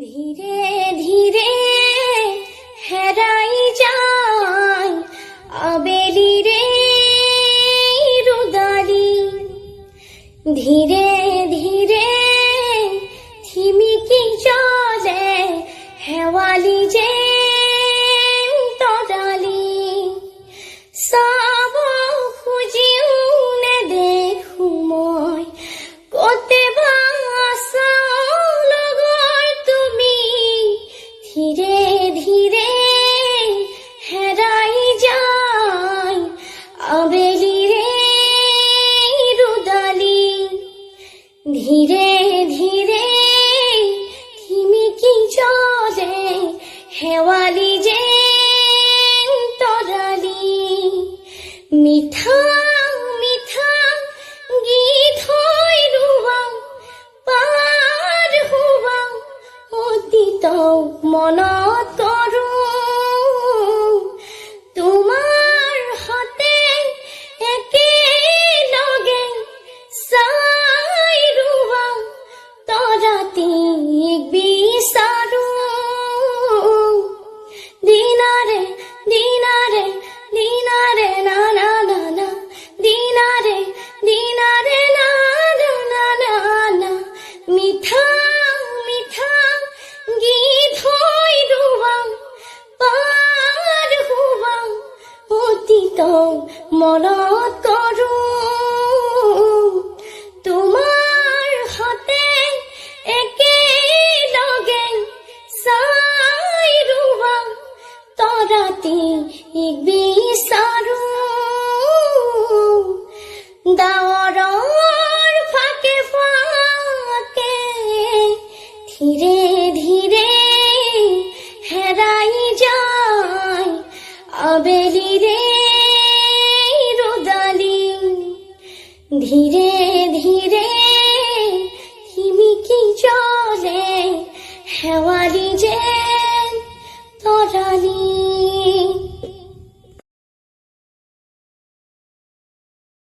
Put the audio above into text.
ধীরে ধীরে হেরাই যায় আবেলি রে রুদালি, ধীরে ধীরে থিমিকি চলে হেওয়ালি যে তরালি। সব খুঁজিও নে দেখো মই কতে বাসা লগর তুমি, ধীরে ধীরে হেরাই যায় আবেলি রে রুদালি, ধীরে ধীরে থিমিকি চলে হেওয়ালি যে তরালি। মিঠা মিঠা গীত হয় রুয়া পার হুয়া অতীত মনত কৰো, তোমাৰ হাতে একেলগে চাই ৰুৱা তৰাতি বিচাৰো। দিনাৰে দিনাৰে দিনাৰে না না না না, দিনাৰে দিনাৰে না না না না না, মিঠা মিঠা গীত হয় ৰুৱা পাৰ হুৱা অতীত মনত কৰো, তোমাৰ হাতে একেলগে চাই ৰুৱা তৰাতি বিচাৰো। ডাৱৰৰ ফাকে ফাকে ধীৰে ধীৰে হেৰাই যায় আবেলি ৰে রুদালি, ধীরে ধীরে থিমিকি চলে হেওয়ালি যে তরালি।